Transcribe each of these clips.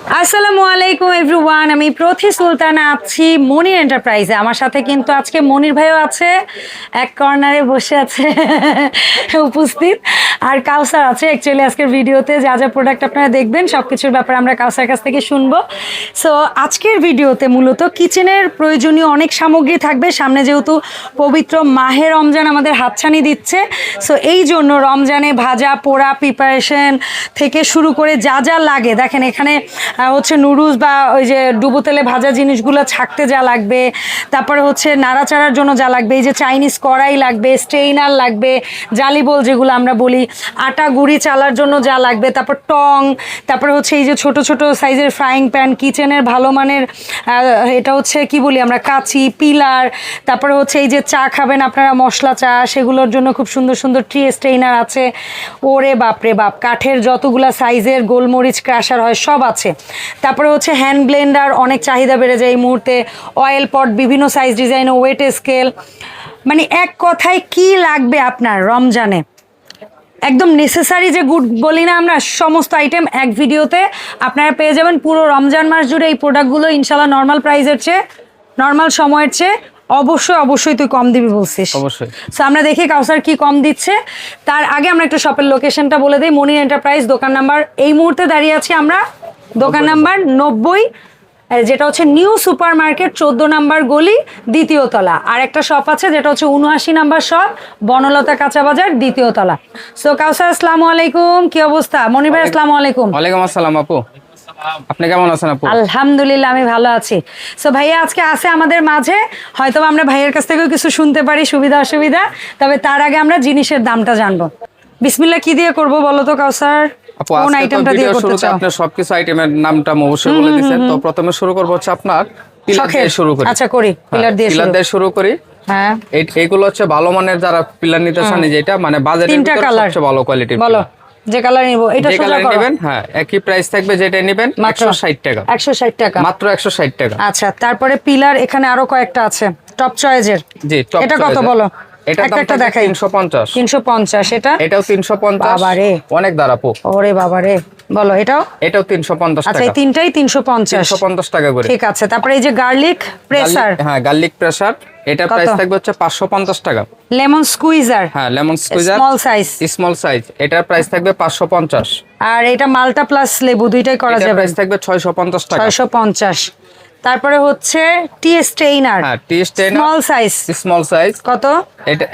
আসসালামু আলাইকুম এভরিওয়ান, আমি প্রথি সুলতানা আছি মনির এন্টারপ্রাইজে। আমার সাথে কিন্তু আজকে মনির ভাইও আছে, এক কর্নারে বসে আছে উপস্থিত, আর কাউসার আছে। অ্যাকচুয়ালি আজকের ভিডিওতে যা যা প্রোডাক্ট আপনারা দেখবেন সব কিছুর ব্যাপারে আমরা কাউসার কাছ থেকে শুনবো। সো আজকের ভিডিওতে মূলত কিচেনের প্রয়োজনীয় অনেক সামগ্রী থাকবে। সামনে যেহেতু পবিত্র মাহে রমজান আমাদের হাতছানি দিচ্ছে, সো এই জন্য রমজানে ভাজা পোড়া প্রিপারেশন থেকে শুরু করে যা যা লাগে, দেখেন এখানে হচ্ছে নুডলস বা ওই যে ডুবো তেলে ভাজা জিনিসগুলো ছাকতে যা লাগবে, তারপরে হচ্ছে নাড়াচাড়ার জন্য যা লাগবে, এই যে চাইনিজ কড়াই লাগবে, স্ট্রেইনার লাগবে, জালি বোল যেগুলো আমরা বলি, আটা গুঁড়ি চালার জন্য যা লাগবে, তারপর টং, তারপরে হচ্ছে এই যে ছোট ছোট সাইজের ফ্রাইং প্যান, কিচেনের ভালো মানের এটা হচ্ছে কি বলি আমরা কাঁচি, পিলার, তারপরে হচ্ছে এই যে চা খাবেন আপনারা মশলা চা, সেগুলোর জন্য খুব সুন্দর সুন্দর ট্রি স্ট্রেইনার আছে। ওরে বাপরে বাপ, কাঠের যতগুলা সাইজের গোলমরিচ ক্রাশার হয় সব আছে। তারপরে হচ্ছে হ্যান্ড ব্লেন্ডার, অনেক চাহিদা বেড়ে যায় এই মুহূর্তে। অয়েল পট, বিভিন্ন সাইজ ডিজাইন, ওয়েট স্কেল, মানে এক কথায় কি লাগবে আপনার রমজানে একদম নেসেসারি যে গুড বলি না আমরা, সমস্ত আইটেম এক ভিডিওতে আপনারা পেয়ে যাবেন। পুরো রমজান মাস জুড়ে এই প্রোডাক্টগুলো ইনশাল্লাহ নর্মাল প্রাইসের চেয়ে, নর্মাল সময়ের চেয়ে অবশ্যই তুই কম দিবি বলছিস। অবশ্যই। সো আমরা দেখি কাউসার কি কম দিচ্ছে। তার আগে আমরা একটু শপের লোকেশনটা বলে দিই। মনির এন্টারপ্রাইজ দোকান নাম্বার, এই মুহূর্তে দাঁড়িয়ে আছি আমরা দোকান নাম্বার 90, যেটা হচ্ছে নিউ সুপার মার্কেট 14 নাম্বার গলি, দ্বিতীয় তলা। আর একটা শপ আছে যেটা হচ্ছে 79 নাম্বার শপ, বনলতা কাঁচা বাজার, দ্বিতীয় তলা। সো কাউসার আসসালামু আলাইকুম, কি অবস্থা? মনির ভাই আসসালামু আলাইকুম। ওয়ালাইকুম আসসালাম আপু, আপনি কেমন আছেন আপু? আলহামদুলিল্লাহ আমি ভালো আছি। সো ভাইয়া আজকে আছে আমাদের মাঝে, হয়তো আমরা ভাইয়ের কাছ থেকেও কিছু শুনতে পারি সুবিধা অসুবিধা। তবে তার আগে আমরা জিনিসের দামটা জানবো। বিসমিল্লাহ, কি দিয়ে করবো বলো তো কাউসার? আপু কোন আজকে তো আইটেমটা দিয়ে ভিডিও করতে শুরুতে চাও? আপনি সবকিছু আইটেমের নামটা অবশ্যই বলে দিয়েছেন। তো প্রথমে শুরু করব হচ্ছে আপনার পিলার দিয়ে শুরু করি। আচ্ছা করি, পিলার দিয়ে পিলার দিয়ে শুরু করি। হ্যাঁ, এইগুলো হচ্ছে ভালো মানের যারা পিলার নিতে চান, যেটা মানে বাজারের তিনটা ভিতরে কালার সবচেয়ে ভালো কোয়ালিটির। বলো যে কালার নিব, এটা যে সোজা কালার করো। নেবেন, হ্যাঁ একই প্রাইস থাকবে, যেটা নেবেন মাত্র 160 টাকা। 160 টাকা, মাত্র 160 টাকা। আচ্ছা তারপরে পিলার এখানে আরো কয়েকটা আছে টপ চয়েজের। জি, টপ এটা কত চয়েসের। বলো? এটা দাম একটা থাকবে দেখাই। 350। 350, এটা এটাও 350। বাবারে, অনেক দাঁড় আপু। ওরে বাবারে, বলো এটাও? এটাও 350 আচ্ছা, টাকা। এই তিনটাই 350। 350 টাকা করে। ঠিক আছে। তারপরে এই যে গার্লিক প্রেসার, হ্যাঁ গার্লিক প্রেসার, এটার কত? প্রাইস থাকবে হচ্ছে 550 টাকা। লেমন স্কুইজার, হ্যাঁ lemon squeezer small size, small size, এটার প্রাইস থাকবে 550। আর এটা মাল্টা প্লাস লেবু দুইটাই করা এটার যাবে, প্রাইস থাকবে 650 টাকা। 650। তারপরে হচ্ছে টি স্টেইনার, হ্যাঁ tea strainer small size, small size, কত?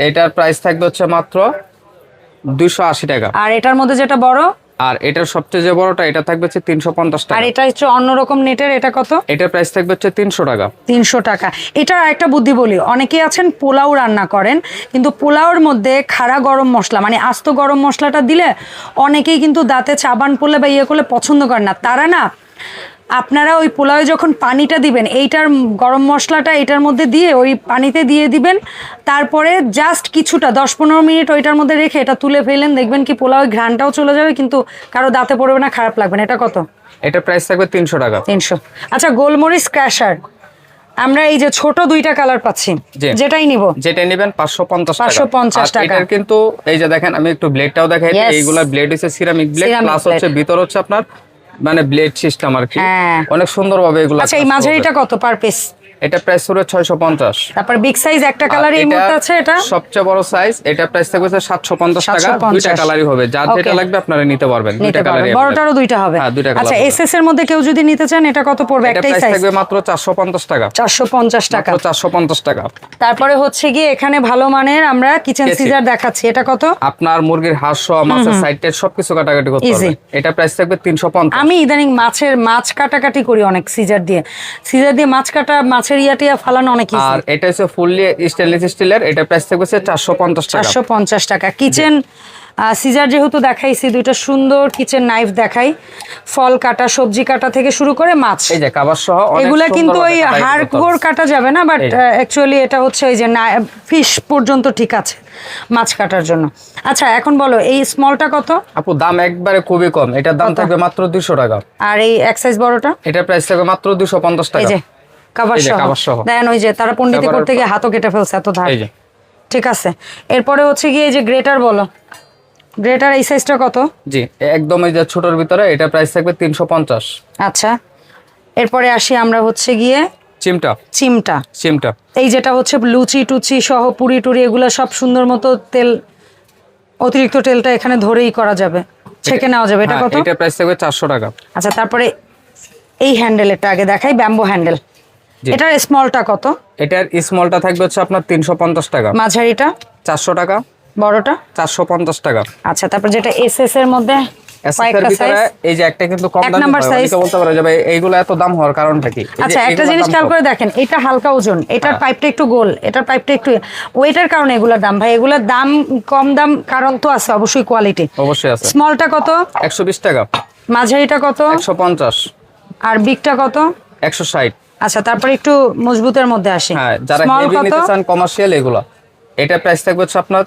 এটার প্রাইস থাকবে হচ্ছে মাত্র 280 টাকা। আর এটার মধ্যে যেটা বড়, আর এটার সবচেয়ে যে বড়টা, এটা থাকবে হচ্ছে 350 আর টাকা। এটা হচ্ছে অন্যরকম নেটের, এটা কত? এটার প্রাইস থাকবে হচ্ছে 300 টাকা। 300 টাকা। এটা একটা বুদ্ধি বলি, অনেকেই আছেন পোলাও রান্না করেন, কিন্তু পোলাওর মধ্যে খাড়া গরম মশলা মানে আস্ত গরম মশলাটা দিলে অনেকেই কিন্তু দাঁতে চাবান পড়লে বা ইয়ে করলে পছন্দ করেন না। তারা না, আপনারা ওই পোলাওয়ে যখন পানিটা দিবেন, এইটার গরম মশলাটা এটার মধ্যে দিয়ে ওই পানিতে দিয়ে দিবেন, তারপরে জাস্ট কিছুটা 10-15 মিনিট ওইটার মধ্যে রেখে এটা তুলে ফেলেন, দেখবেন কি পোলাওয়ের ঘ্রাণটাও চলে যাবে, কিন্তু কারো দাঁতে পড়বে না, খারাপ লাগবে না। এটা কত? এটার প্রাইস থাকবে 300 টাকা। 300। আচ্ছা, গোলমরিচ ক্র্যাশার আমরা এই যে ছোট দুইটা কালার পাচ্ছি, যেটাই নিব, যেটাই নেবেন 550 টাকা। 550 টাকা। এটার কিন্তু এই যে দেখেন, আমি একটু ব্লেডটাও দেখাই। Yes. এইগুলা ব্লেড হচ্ছে ceramic blade, Ceramic plus blade। হচ্ছে ভিতর হচ্ছে আপনার মানে ব্লেড সিস্টেম আর কি। হ্যাঁ। অনেক সুন্দর ভাবে এগুলা। আচ্ছা, এই মাঝারিটা কত পার পিস? এটা প্রাইস হলো 650। তারপর বিগ সাইজ একটা কালার এই মুহূর্তে আছে, এটা সবচেয়ে বড় সাইজ, এটা প্রাইস থাকবে 750 টাকা। 750। দুইটা কালারই হবে, যার যেটা লাগবে আপনারা নিতে পারবেন। দুইটা কালারই, বড়টারও দুইটা হবে। হ্যাঁ দুইটা কালার। আচ্ছা, এসএস এর মধ্যে কেউ যদি নিতে চান, এটা কত পড়বে? এটা একটাই প্রাইস সাইজ থাকবে মাত্র 450 টাকা। 450 টাকা। মাত্র 450 টাকা। তারপরে হচ্ছে গিয়ে এখানে ভালো মানের আমরা কিচেন সিজার দেখাচ্ছি, এটা কত? আপনার মুরগির হাড় সহ মাছের সাইড টাইড সবকিছু কাটাকাটি করতে Easy। পারবেন। এটা প্রাইস থাকবে 350। আমি ইদানিং মাছ কাটাকাটি করি অনেক সিজার দিয়ে মাছ কাটা, মাছের ইয়াটিয়া ফালানো অনেক ইজি। আর এটা হচ্ছে ফুললি স্টেনলেস স্টিলের, এটা প্রাইস থাকবে 450 টাকা। 450 টাকা। কিচেন সিজার যেহেতু দেখাইছি, দুইটা সুন্দর কিচেন নাইফ দেখাই, ফল কাটা, সবজি কাটা থেকে শুরু করে মাছ, এই যে কভার সহ অনেক এগুলা কিন্তু ওই সুন্দরভাবে হাড় কাটাকাটি করতে গোড় হবে। কাটা যাবে না, বাট অ্যাকচুয়ালি এটা হচ্ছে ওই যে ফিশ পর্যন্ত ঠিক আছে মাছ কাটার জন্য। আচ্ছা, এখন বলো এই স্মলটা কত? আপু দাম একবারে খুবই কম, এটার দাম থাকবে মাত্র 200 টাকা। আর এই এক সাইজ বড়টা? এটা প্রাইস থাকবে মাত্র 250 এই টাকা। যে কভার সহ দেন, ওই যে তারা পণ্ডিতি করতে গিয়ে হাতও কেটে ফেলছে, এত ধার। এই যে ঠিক আছে। এরপরে হচ্ছে গিয়ে এই যে গ্রেটার বলো, গ্রেটার এই সাইজটা কত? জি, একদম এই যে ছোটর ভিতরে এটা প্রাইস থাকবে 350। আচ্ছা, এরপরে আসি আমরা হচ্ছে গিয়ে চিমটা। এই যেটা হচ্ছে লুচি টুচি সহ পুরি টুরি এগুলো সব সুন্দর মতো তেল, অতিরিক্ত তেলটা এখানে ধরেই করা যাবে, ছেঁকে নেওয়া যাবে। এটা কত? এটা প্রাইস থাকবে 400 টাকা। আচ্ছা, তারপরে এই হ্যান্ডেলটা আগে দেখাই, ব্যাম্বো হ্যান্ডেল। এটার স্মলটা কত? এটার স্মলটা থাকবে হচ্ছে আপনার 350 টাকা। মাঝারিটা 400 টাকা। বড়টা 450 টাকা। আচ্ছা, তারপর যেটা এসএস এর মধ্যে কয়েকটা সাইজ, এই যে একটা কিন্তু কম দামি হয়, অনেকে বলতে পারে যে ভাই এইগুলো এত দাম হওয়ার কারণটা কি? আচ্ছা, একটা জিনিস খেয়াল করে দেখেন, এটা হালকা ওজন, এটার পাইপটা একটু গোল, এটার পাইপটা একটু ওয়েটের কারণে এগুলোর দাম। ভাই এগুলোর দাম কম দাম কারণ তো আছে, অবশ্যই কোয়ালিটি অবশ্যই আছে। স্মলটা কত? 120 টাকা। মাঝারিটা কত? 150। আর বিগটা কত? 160। আচ্ছা, তারপরে একটু মজবুতের মধ্যে আসে। হ্যাঁ, যারা হেভি নিতে চান কমার্শিয়াল এগুলো, এটা প্রাইস থাকবে হচ্ছে আপনার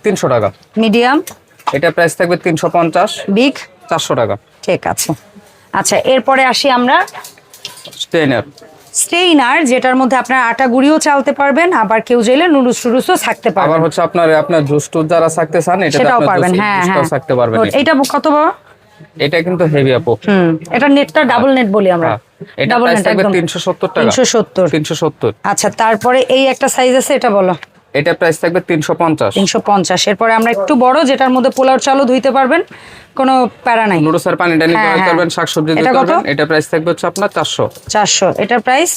300 টাকা। মিডিয়াম এটা প্রাইস থাকবে 350। বিগ 400 টাকা। ঠিক আছে। আচ্ছা, এরপরে আসি আমরা স্টেইনার, যেটার মধ্যে আপনার আটা গুঁড়িও চালতে পারবেন, আবার কেউ চাইলে নুডলস টুডলসও থাকতে পারবেন। আবার হচ্ছে আপনার জুস টুস যারা থাকতে চান এটা সেটাও পারবেন। হ্যাঁ হ্যাঁ, থাকতে পারবেন। এটা কত বড়? এটা কিন্তু হেভি আপু। এটা নেটটা ডাবল নেট বলি আমরা। এটা প্রাইস থাকবে 370 টাকা। 370। আচ্ছা, তারপরে এই একটা সাইজ আছে, এটা বলো। এটা প্রাইস থাকবে 350। 350। এরপরে আমরা একটু বড়, যেটার মধ্যে পোলাও চালও ধুইতে পারবেন, কোনো প্যারা নাই। নুডলসের পানিটা নিতে পারবেন, শাকসবজি দিতে পারবেন। এটা প্রাইস থাকবে হচ্ছে আপনার 400। এটার প্রাইস?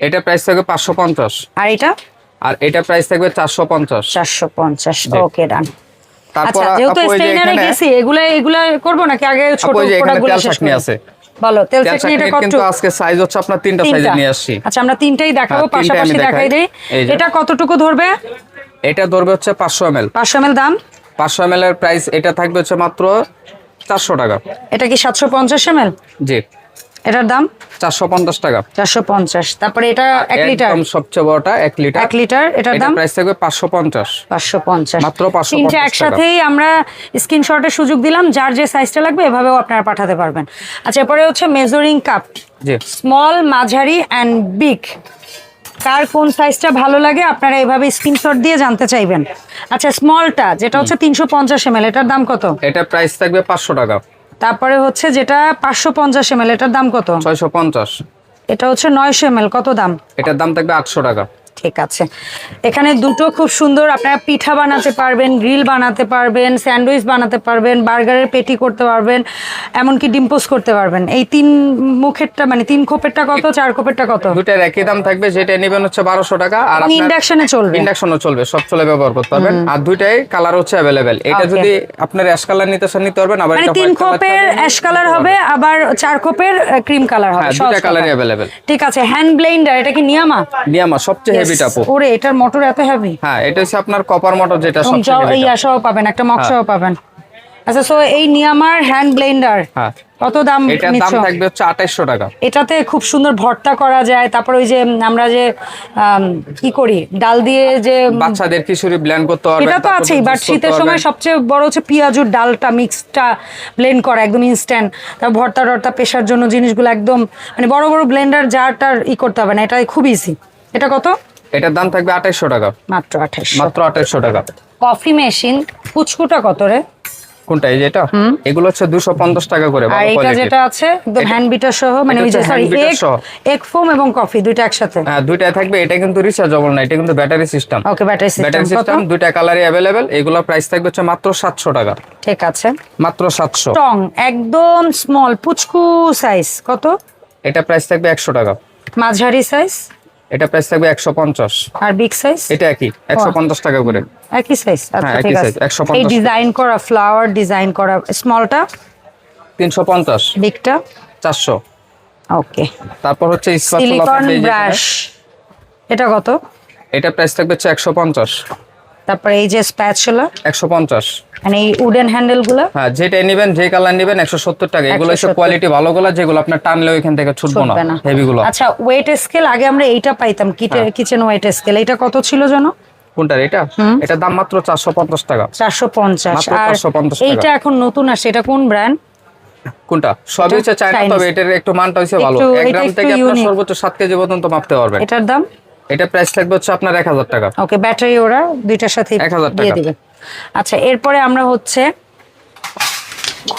এটা প্রাইস থাকবে 550। আর এটা প্রাইস থাকবে 450। ওকে, ডান। তারপর আচ্ছা, যেহেতু স্টেইনারে গেছি, এগুলা করব নাকি আগে ছোট প্রোডাক্টগুলো শেষ করি? আছে বলো, তেল চাটনি এটা কত? কিন্তু আজকে সাইজ হচ্ছে আপনার তিনটা সাইজে নিয়ে আসছি। আচ্ছা, আমরা তিনটাই দেখাবো, পাশাপাশি দেখাই দেই। এটা কতটুকু ধরবে? এটা ধরবে হচ্ছে 500 ml। 500 ml দাম? 500 ml এর প্রাইস এটা থাকবে হচ্ছে মাত্র 400 টাকা। এটা কি 750 ml? জি। এটার দাম 450 টাকা। 450। তারপরে এটা 1 লিটার, একদম সবচেয়ে বড়টা 1 লিটার। 1 লিটার, এটার দাম প্রাইস থাকবে 550। 550 মাত্র 550 তিনটা একসাথেই আমরা স্ক্রিনশটের সুযোগ দিলাম, যার যে সাইজটা লাগবে এভাবেও আপনারা পাঠাতে পারবেন। আচ্ছা, এরপরে হচ্ছে মেজারিং কাপ। জি। স্মল, মাঝারি এন্ড বিগ, কার কোন সাইজটা ভালো লাগে আপনারা এভাবে স্ক্রিনশট দিয়ে জানতে চাইবেন। আচ্ছা, স্মলটা যেটা হচ্ছে 350 ml, এটার দাম কত? এটা প্রাইস থাকবে 500 টাকা। তারপরে হচ্ছে যেটা 550 ml, এটার দাম কত? 650। এটা হচ্ছে 900 ml, কত দাম? এটার দাম থাকবে 800 টাকা। ঠিক আছে। এখানে দুটো খুব সুন্দর, আপনারা পিঠা বানাতে পারবেন, গ্রিল বানাতে পারবেন, স্যান্ডউইচ বানাতে পারবেন, বার্গারের পেটি করতে পারবেন, এমনকি ডিম পোস্ট করতে পারবেন। এই 3 মুখেরটা মানে 3 খোপেরটা কত, 4 খোপেরটা কত? দুটার একই দাম থাকবে, যেটা নেবেন হচ্ছে 1200 টাকা। আর আপনার ইন্ডাকশনে চলবে? ইন্ডাকশনও চলবে, সব চলে ব্যবহার করতে পারবেন। আর দুইটাই কালার হচ্ছে अवेलेबल। এটা যদি আপনার অ্যাশ কালার নিতে চান নিতে পারবেন, আবার মানে 3 খোপের অ্যাশ কালার হবে, আবার 4 খোপের ক্রিম কালার হবে। হ্যাঁ, দুটো কালারই अवेलेबल। ঠিক আছে। হ্যান্ড ব্লেন্ডার, এটা কি নিয়ামা? নিয়ামা সবচেয়ে হেভি টাপু। ওরে, এটার মোটর এত হেভি? হ্যাঁ, এটা হচ্ছে আপনার কপার মোটর, যেটা সবচেয়ে হেভি। এই আশাও পাবেন, একটা মক্সাও পাবেন। আচ্ছা, সো এই নিয়ামার হ্যান্ড ব্লেন্ডার কত দাম? এটার দাম থাকবে হচ্ছে 2800 টাকা। এটাতে খুব সুন্দর ভর্তা করা যায়। তারপর ওই যে আমরা যে কি করি, ডাল দিয়ে যে বাচ্চাদের খিচুড়ি ব্লেন্ড করতে পারবে, এটা তো আছেই, বাট শীতের সময় সবচেয়ে বড় হচ্ছে পেঁয়াজুর ডালটা মিক্সটা ব্লেন্ড করা, একদম ইনস্ট্যান্ট। তার ভর্তা টর্তা পেশার জন্য জিনিসগুলো একদম মানে বড় বড় ব্লেন্ডার জারটার করতে হবে না, এটা খুব ইজি। এটা কত? এটার দাম থাকবে 2800 টাকা। মাত্র 2800। মাত্র 2800 টাকা। কফি মেশিন পুচকুটা কত রে? কোনটা? এই যেটা, এগুলো হচ্ছে 250 টাকা করে। আর এটা যেটা আছে একদম হ্যান্ড বিটার সহ, মানে ওই যে সরি এগ ফোম এবং কফি দুইটা একসাথে? হ্যাঁ, দুইটাই থাকবে। এটা কিন্তু রিচার্জেবল না, এটা কিন্তু ব্যাটারি সিস্টেম। ওকে, ব্যাটারি সিস্টেম। দুইটা কালারই अवेलेबल। এগুলো প্রাইস থাকবে হচ্ছে মাত্র 700 টাকা। ঠিক আছে, মাত্র 700। টং একদম স্মল পুচকু সাইজ কত? এটা প্রাইস থাকবে 100 টাকা। মাঝারি সাইজ? এটা প্রাইস থাকবে 150। আর বিগ সাইজ? এটা একই 150 টাকা করে। একই সাইজ? আচ্ছা, ঠিক আছে। 150। এই ডিজাইন করা ফ্লাওয়ার ডিজাইন করা স্মলটা 350। বিগটা 400। ওকে। তারপর হচ্ছে সিলিকন ব্রাশ, এটা কত? এটা প্রাইস থাকবে হচ্ছে 150। তারপর এই যে স্প্যাচুলা 150। মানে এই উডেন হ্যান্ডেল গুলো? হ্যাঁ, যেটা নেবেন যে কালার নেবেন 170 টাকা। এগুলো হচ্ছে কোয়ালিটি ভালো গুলো, যেগুলো আপনার টানলে ওইখান থেকে ছুটবে না, হেভি গুলো। আচ্ছা, ওয়েট স্কেল আগে আমরা এইটা পাইতাম, কিচেন ওয়েট স্কেল, এটা কত ছিল জানো? কোনটা? এটা এটা দাম মাত্র 450 টাকা। 450। আর এইটা এখন নতুন আসছে, এটা কোন ব্র্যান্ড? কোনটা? সবই হচ্ছে চায়না, তবে এটার একটু মানটা হচ্ছে ভালো। 1 গ্রাম থেকে আপনার সর্বোচ্চ 7 কেজি পর্যন্ত মাপতে পারবেন। এটার দাম? এটা প্রাইস থাকবে হচ্ছে আপনার 1000 টাকা। ওকে, ব্যাটারি ওরা দুইটার সাথে 1000 দিয়ে টাকা। দিবে। আচ্ছা এরপরে আমরা হচ্ছে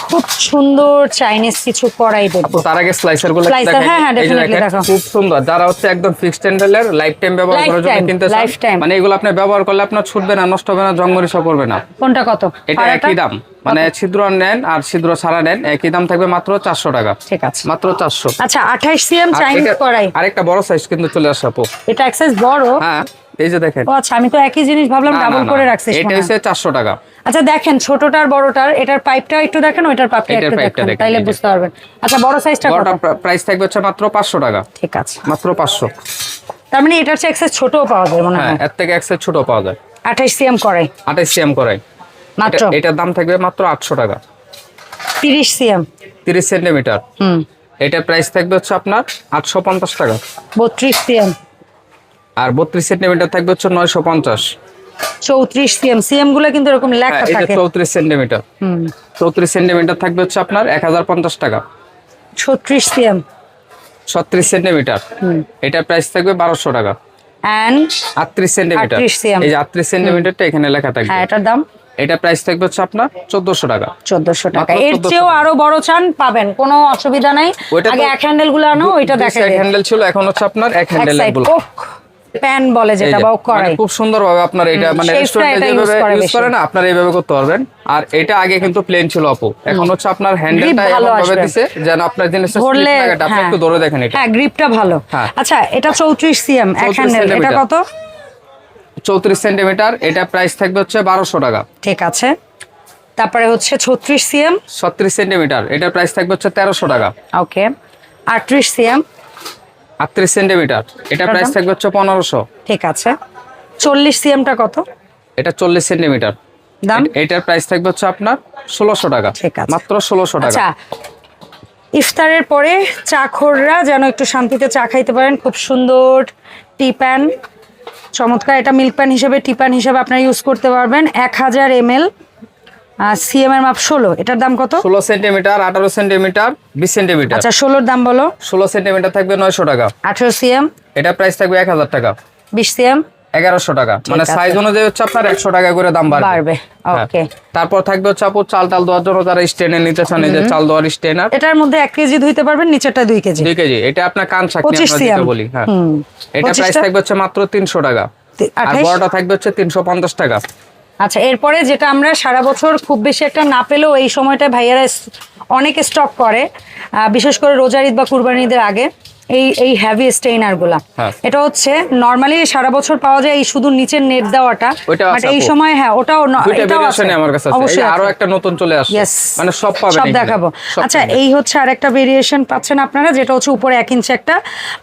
খুব সুন্দর চাইনিজ কিছু কড়াই দেখবো। তার আগে স্লাইসার গুলো Slicer, দেখেন। হ্যাঁ, এই যে definitely দেখেন, দেখাও। খুব সুন্দর। যারা হচ্ছে একদম ফিক্সড হ্যান্ডেলের লাইফ টাইম ব্যবহার করার জন্য Lifetime, কিনতে চান, lifetime। মানে এগুলো আপনি ব্যবহার করলে আপনার ছুটবে না, নষ্ট হবে না, জংমরিচা করবে না। কোনটা কত? এটা ফাড়াটা? একই দাম, মানে ছিদ্র নেন আর ছিদ্র ছাড়া নেন একই দাম থাকবে, মাত্র 400 টাকা। ঠিক আছে। মাত্র 400। আচ্ছা 28 সিএম আর চাইনিজ এটা- কড়াই। আরেকটা বড় সাইজ কিন্তু চলে আসছে আপু। এটা এক্সেস বড়। হ্যাঁ, এই যে দেখেন। ও আচ্ছা, আমি তো একই জিনিস ভাবলাম না, না, ডাবল না, করে রাখছিস এটা মনে হয়। হচ্ছে 400 টাকা। আচ্ছা দেখেন ছোটটার বড়টার, এটার পাইপটা একটু দেখেন, ওইটার পাইপটা এটার একটু পাইপটা দেখেন, দেখেন, তাইলে এই যে। বুঝতে পারবেন। আচ্ছা বড় সাইজটা কত? বড়টা প্রাইস থাকবে হচ্ছে মাত্র 500 টাকা। ঠিক আছে। মাত্র 500। তার মানে এটার চেয়ে এক্সেস ছোটও পাওয়া যায় মনে হ্যাঁ, হয়। এর থেকে এক্সের ছোট পাওয়া যায়। 28 সিএম কড়াই 28 সিএম করাই মাত্র। এটার দাম থাকবে মাত্র 800 টাকা। 30 সিএম 30 সেন্টিমিটার, হুম, এটার প্রাইস থাকবে হচ্ছে আপনার 850 টাকা। 32 সিএম আর 32 সেন্টিমিটার থাকবে হচ্ছে 950। 34 সিএম। সিএম গুলো কিন্তু এরকম লেখা হ্যাঁ, এটা থাকে। 34 সেন্টিমিটার। হুম, 34 সেন্টিমিটার থাকবে হচ্ছে আপনার 1050 টাকা। 36 সিএম 36 সেন্টিমিটার, এটার প্রাইস থাকবে 1200 টাকা। এন্ড 38 সেন্টিমিটার, 38 cm এই যে 38 সেন্টিমিটারটা এখানে লেখা থাকবে। হ্যাঁ এটার দাম এটা প্রাইস থাকবে হচ্ছে আপনার 1400 টাকা। 1400 টাকা। মাত্র এর 1400 চেয়েও টাকা। আরো বড় চান পাবেন, কোনো অসুবিধা নাই। ওইটা তো আগে এক হ্যান্ডেল গুলো আনো, ওইটা দেখাই এক হ্যান্ডেল ছিল, এখন হচ্ছে আপনার এক হ্যান্ডেলের গুলো। প্যান বলে এই যেটা যে, বা মানে কড়াই। খুব সুন্দর ভাবে আপনার এটা মানে শেফরা রেস্টুরেন্টে এটা যেভাবে use করে ইউজ বেশি। করে না, আপনারা এইভাবে করতে পারবেন। আর এটা আগে কিন্তু প্লেন ছিল আপু, এখন হচ্ছে আপনার হ্যান্ডেলটা ভালো এমন ভাবে আসবে। দিছে যেন আপনার জিনিসটা স্লিপ ধরলে না কাটে। আপনি হ্যাঁ। একটু ধরে দেখেন এটা। হ্যাঁ গ্রিপটা ভালো। হ্যাঁ। আচ্ছা এটা 34 সিএম এক 34 হ্যান্ডেল, এটা সেন্টিমিটার। কত? 34 সেন্টিমিটার, এটা প্রাইস থাকবে হচ্ছে 1200 টাকা। ঠিক আছে। তারপরে হচ্ছে 36 সিএম 36 সেন্টিমিটার, এটার প্রাইস থাকবে হচ্ছে 1300 টাকা। ওকে। 38 সিএম 38 সেন্টিমিটার, এটা প্রাইস দাম? থাকবে হচ্ছে 1500। ঠিক আছে। 40 সিএমটা কত এটা 40 সেন্টিমিটার, দাম? এটার প্রাইস থাকবে হচ্ছে আপনার 1600 টাকা। ঠিক আছে। মাত্র 1600 টাকা। আচ্ছা ইফতারের পরে চাখররা যেন একটু শান্তিতে চা খাইতে পারেন, খুব সুন্দর টি প্যান, চমৎকার। এটা মিল্ক প্যান হিসেবে, টি প্যান হিসেবে আপনারা ইউজ করতে পারবেন। 1000 ml, সিএম এর মাপ 16। এটার দাম কত? 16 সেন্টিমিটার, 18 সেন্টিমিটার, 20 সেন্টিমিটার। আচ্ছা 16 দাম বলো। 16 সেন্টিমিটার থাকবে 900 টাকা। 18 সিএম এটা প্রাইস থাকবে 1000 টাকা। 20 সিএম 1100 টাকা। মানে আছে। সাইজ অনুযায়ী হচ্ছে আপনার 100 টাকা করে দাম বাড়বে। বাড়বে। হ্যাঁ। ওকে। তারপর থাকবে হচ্ছে আপু চাল দেওয়ার জন্য যারা স্টেনার নিতে চান, এই যে চাল দেওয়ার স্টেনার এটার মধ্যে 1 কেজি ধুইতে পারবেন, নিচেরটা 2 কেজি। 2 কেজি। এটা আপনার কান শাকনি 25 আমরা CM যেটা বলি। হ্যাঁ, হুম। এটা প্রাইস 25 টা? থাকবে হচ্ছে মাত্র 300 টাকা। আর 28? বড়টা থাকবে হচ্ছে 350 টাকা। আচ্ছা এরপরে যেটা আমরা সারা বছর খুব বেশি একটা না পেলেও এই সময়টা ভাইয়ারা অনেক স্টক করে, বিশেষ করে রোজার ঈদ বা কুরবানি ঈদের আগে, এই হেভি স্টেইনার গুলা। হ্যাঁ। এটা হচ্ছে নরমালি সারা বছর পাওয়া যায় এই শুধু নিচের নেট দেওয়াটা, ওইটাও বাট আছে এই আপু। সময় হ্যাঁ ওটাও দুইটা এটাও ভেরিয়েশন আছে। আমার কাছে আছে। এই অবশ্যই যে আরো আছে। একটা নতুন চলে আসছে। Yes. মানে সব পাবেন সব এখানে। দেখাবো। সব আচ্ছা পাবেন। এই হচ্ছে আরেকটা ভেরিয়েশন পাচ্ছেন আপনারা, যেটা হচ্ছে উপরে 1 ইঞ্চি একটা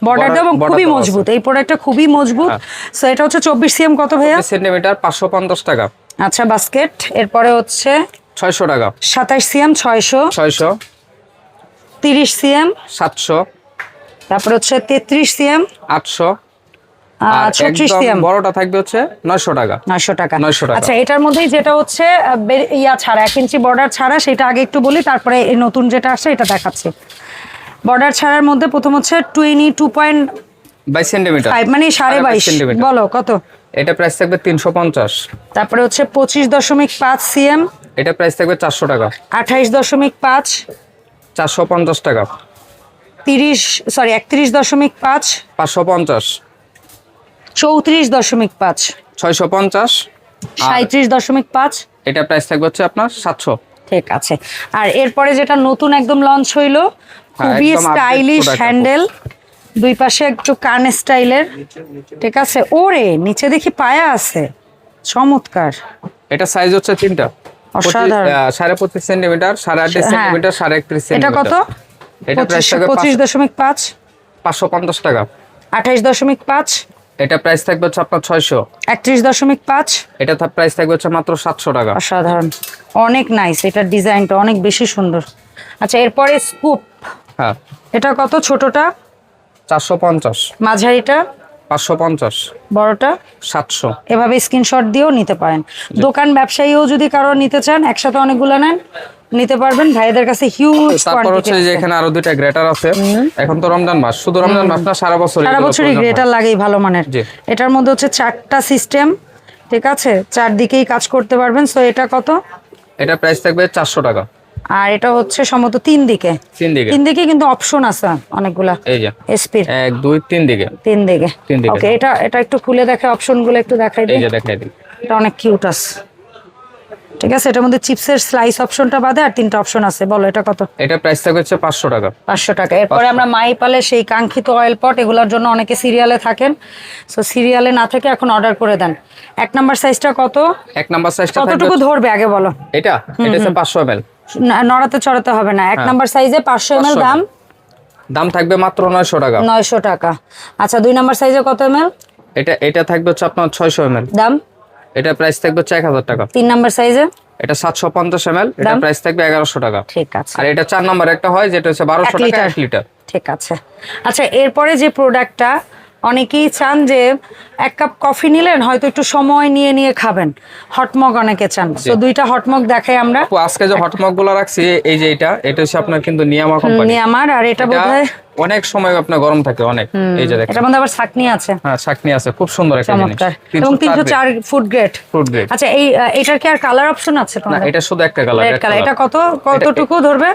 বর্ডার দেওয়া এবং border খুবই দেওয়া আছে। মজবুত। এই প্রোডাক্টটা খুবই মজবুত। হ্যাঁ। সো এটা হচ্ছে 24 সিএম কত ভাইয়া? 20 সেন্টিমিটার 550 টাকা। আচ্ছা বাস্কেট। এরপরে হচ্ছে 600 টাকা। 27 সিএম 600, 600, 30 সিএম, 700, তারপরে হচ্ছে 33 সিএম, 800, আর 36 একদম সিএম বড়টা থাকবে হচ্ছে 900 টাকা। 900 টাকা। 900 টাকা। আচ্ছা এটার মধ্যেই যেটা হচ্ছে ইয়া ছাড়া 1 ইঞ্চি বর্ডার ছাড়া, সেটা আগে একটু বলি, তারপরে এই নতুন যেটা আসছে এটা দেখাচ্ছি। বর্ডার ছাড়ার মধ্যে প্রথম হচ্ছে 22.5 22 সেন্টিমিটার, মানে 22.5 সেন্টিমিটার। বলো কত? এটা প্রাইস থাকবে 350। তারপরে হচ্ছে 25.5 সিএম, এটা প্রাইস থাকবে 400 টাকা। 28.5, 450 টাকা। 31.5, 550, 34.5, 650, আর 37.5। এটা প্রাইস থাকবে হচ্ছে আপনার 700। ঠিক আছে। আর এরপরে যেটা নতুন একদম লঞ্চ হইলো, খুবই একদম update স্টাইলিশ product হ্যান্ডেল, দুই পাশে একটু কান স্টাইলের। ঠিক আছে। ওরে নিচে দেখি পায়া আছে, চমৎকার। এটা সাইজ হচ্ছে তিনটা। অসাধারণ। 25.5 সেন্টিমিটার, 28.5 হ্যাঁ। সেন্টিমিটার, 31.5 এটা সেন্টিমিটার। কত? এটা প্রাইস থাকবে 25.5, 550 টাকা। 28.5, এটা প্রাইস থাকবে হচ্ছে আপনার 600। 31.5। এটা প্রাইস থাকবে হচ্ছে মাত্র 700 টাকা। অসাধারণ, অনেক নাইস, এটার ডিজাইনটা অনেক বেশি সুন্দর। আচ্ছা এরপরে স্কুপ, হ্যাঁ, এটা কত? ছোটটা 450, মাঝারিটা 550, বড়টা? 700। এভাবে স্ক্রিনশট দিয়েও নিতে পারেন। দোকান ব্যবসায়ীও যদি কারো নিতে চান, একসাথে অনেকগুলো নেন, নিতে পারবেন। ভাইদের কাছে হিউজ তারপর হচ্ছে যে এখানে আরো দুইটা গ্রেটার আছে। এখন তো রমজান মাস, শুধু রমজান মাস না, সারা বছর সারা বছরই গ্রেটার লাগেই ভালো মানের। জি। এটার মধ্যে হচ্ছে 4টা সিস্টেম, ঠিক আছে, চারদিকেই কাজ করতে পারবেন। সো এটা কত? এটা প্রাইস থাকবে 400 টাকা। আর এটা হচ্ছে সম্ভবত তিন দিকে কিন্তু অপশন আছে অনেকগুলা। এই যে এসপি 1 2 3 দিকে। ওকে, এটা একটু খুলে দেখে, অপশনগুলো একটু দেখাই দিই। এই যে দেখাই দিই। এটা অনেক কিউট আছে। ঠিক আছে, এটার মধ্যে চিপসের স্লাইস অপশনটা বাদে আর তিনটা অপশন আছে। বলো এটা কত? এটা প্রাইস থাকবে হচ্ছে 500 টাকা। 500 টাকা। এরপরে আমরা মাইপালে সেই কাঙ্ক্ষিত অয়েল পট, এগুলোর জন্য অনেকে সিরিয়ালে থাকেন। সো সিরিয়ালে না থেকে এখন অর্ডার করে দেন। 1 নাম্বার সাইজটা কত? 1 নাম্বার সাইজটা কতটুকু ধরবে আগে বলো। এটা হচ্ছে 500 ml। নড়াতে চড়াতে হবে না। 1 নাম্বার সাইজে 500 ml দাম থাকবে মাত্র 900 টাকা। 900 টাকা। আচ্ছা 2 নাম্বার সাইজে কত ml? এটা থাকবে হচ্ছে আপনার 600 ml দাম। এটা প্রাইস থাকবে হচ্ছে 1000 টাকা। 3 নাম্বার সাইজে এটা 750 ml, এটা প্রাইস থাকবে 1100 টাকা। ঠিক আছে। আর এটা 4 নাম্বার একটা হয় যেটা হচ্ছে 1200 টাকা 1 লিটার। ঠিক আছে। আচ্ছা এরপরে যে প্রোডাক্টটা অনেকেই চান যে 1 কাপ কফি নিলেন, হয়তো একটু সময় নিয়ে খাবেন, হটমগ অনেকে চান। তো 2টা হটমগ দেখাই আমরা। আজকে যে হটমগ গুলো রাখছি, এই যে এটা হচ্ছে আপনার কিন্তু নিয়ামা কোম্পানি। নিয়ামার। আর এটা বোধহয় অনেক সময় আপনার গরম থাকে অনেক। এই যে দেখেন, এটার মধ্যে আবার ছাকনি আছে। হ্যাঁ ছাকনি আছে, খুব সুন্দর একটা জিনিস। এবং 304 ফুড গ্রেড। আচ্ছা এটার কি আর কালার অপশন আছে তোমাদের? না, এটা শুধু একটা কালার। এটা কতটুকু ধরবে?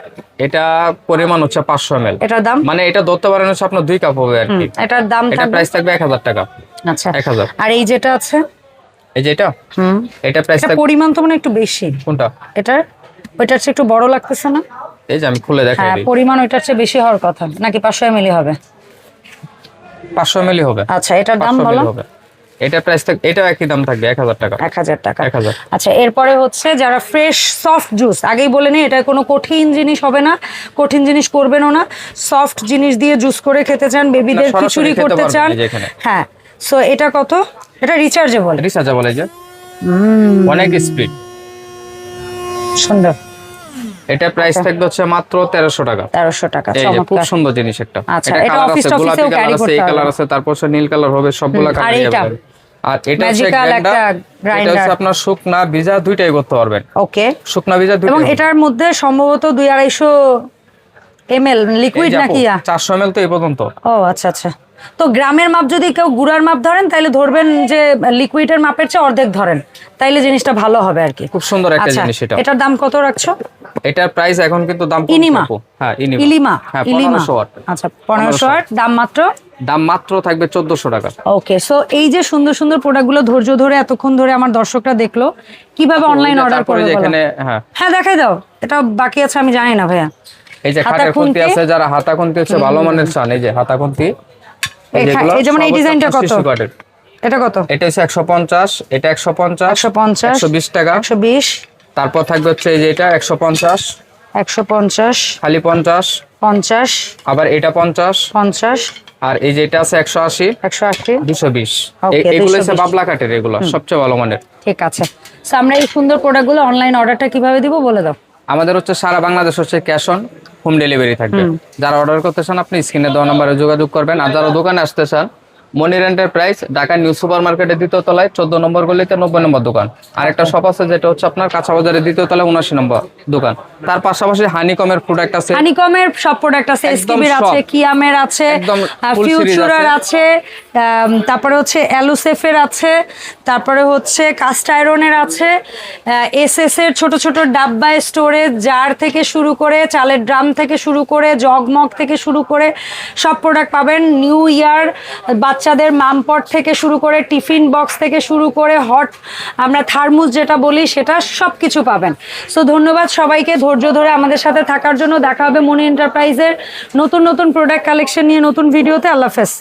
এটা পরিমাণ হচ্ছে 500 ml। এটার দাম মানে এটা ধরতে পারেন হচ্ছে আপনার 2 কাপ হবে আর কি। এটার দাম এটা প্রাইস থাকবে 1000 টাকা। আচ্ছা 1000। আর এই যেটা আছে, এই যে এটা প্রাইস থাকবে, পরিমাণ তো মানে একটু বেশি। কোনটা? ওইটার চেয়ে একটু বড় লাগতেছে না? এই যে আমি খুলে দেখাই দিই। পরিমাণ ওইটার চেয়ে বেশি হওয়ার কথা নাকি 500 ml হবে? 500 ml হবে। আচ্ছা এটার দাম বলো। এটা প্রাইস থাকবে, এটাও একই দাম থাকবে 1000 টাকা। 1000 টাকা। 1000। আচ্ছা এরপরে হচ্ছে যারা ফ্রেশ সফট জুস, আগেই বলে নি এটা কোনো কঠিন জিনিস হবে না, কঠিন জিনিস করবেনও না, সফট জিনিস দিয়ে জুস করে খেতে চান, বেবিদের খিচুড়ি করতে চান। হ্যাঁ। সো এটা কত? এটা রিচার্জেবল। এই যে অনেক স্পিড, সুন্দর। এটা প্রাইস থাকবে হচ্ছে মাত্র 1300 টাকা। 1300 টাকা। এই যে খুব সুন্দর জিনিস একটা। আচ্ছা এটা অফিস টফিসেও ক্যারি করতে হবে। এই কালার আছে, তারপর নীল কালার হবে, সবগুলা কালার হবে। আর এটা হচ্ছে গ্রাইন্ডার। এটা হচ্ছে আপনার শুকনা ভিজা দুইটাই করতে পারবেন। ওকে, শুকনা ভিজা দুইটাই। এবং এটার মধ্যে সম্ভবত 2-250 ml লিকুইড নাকি? 400 ml তো এই পর্যন্ত। ও আচ্ছা আচ্ছা। তো গ্রামের মাপ যদি কেউ গুড়ার মাপ ধরেন, তাহলে ধরবেন যে লিকুইডের মাপের চেয়ে অর্ধেক ধরেন, তাইলে জিনিসটা ভালো হবে আর কি। খুব সুন্দর একটা জিনিস এটা। এটার দাম কত রাখছো? এটার প্রাইস এখন কিন্তু দাম ইলিমা। হ্যাঁ ইলিমা। হ্যাঁ 1500 ওয়াট। আচ্ছা 1500 ওয়াট, দাম মাত্র থাকবে 1400 টাকা। ওকে। সো এই যে সুন্দর সুন্দর প্রোডাক্টগুলো ধৈর্য ধরে এতক্ষণ ধরে আমার দর্শকরা দেখলো, কিভাবে অনলাইন অর্ডার করবে এখানে? হ্যাঁ দেখাই দাও। এটা বাকি আছে আমি জানি না ভাইয়া। এই যে খাটের খুন্তি আছে, যারা হাতা খুন্তি হচ্ছে ভালো মানের চান, এই যে হাতা খুন্তি। এই যেমন এই ডিজাইনটা কত? এটা কত? এটা হচ্ছে 150, এটা 150, 120 টাকা। 120। তারপর থাকবে হচ্ছে এই যে এটা 150, 150 খালি 50, 50, আবার এটা 50, 50, আর এই যে এটা আছে 180, 180, 220। এগুলো হচ্ছে বাবলা কাঠের, এগুলো সবচেয়ে ভালো মানের। ঠিক আছে। সো আমরা এই সুন্দর প্রোডাক্টগুলো অনলাইন অর্ডারটা কিভাবে দিব বলে দাও। আমাদের হচ্ছে সারা বাংলাদেশ হচ্ছে ক্যাশ অন হোম ডেলিভারি থাকবে। যারা অর্ডার করতে চান আপনি স্ক্রিনে দেওয়া নম্বরে যোগাযোগ করবেন। আর যারা দোকানে আসতে চান, মনির এন্টারপ্রাইজ, ঢাকা নিউ সুপার মার্কেটের 2য় তলায় 14 নম্বর গলিতে 90 নম্বর দোকান। আর একটা শপ আছে যেটা হচ্ছে আপনার কাঁচা বাজারের 2য় তলায় 79 নম্বর দোকান। তার পাশাপাশি হানিকমের প্রোডাক্ট আছে, হানিকমের সব প্রোডাক্ট আছে, এসকিবির আছে, কিয়ামের আছে, ফিউচারার আছে, তারপরে হচ্ছে অ্যালুসেফের আছে, তারপরে হচ্ছে কাস্ট আয়রনের আছে, এসএস এর ছোট ছোট ডাব্বা স্টোরেজ, জার থেকে শুরু করে, চালের ড্রাম থেকে শুরু করে, জগমগ থেকে শুরু করে সব প্রোডাক্ট পাবেন। নিউ ইয়ার বাচ্চাদের মামপট থেকে শুরু করে, টিফিন বক্স থেকে শুরু করে, হট আমরা থার্মোস যেটা বলি সেটা সব কিছু পাবেন। সো ধন্যবাদ সবাইকে ধৈর্য ধরে আমাদের সাথে থাকার জন্য। দেখা হবে মনি এন্টারপ্রাইজের নতুন নতুন প্রোডাক্ট কালেকশন নিয়ে নতুন ভিডিওতে। আল্লাহ হাফেজ।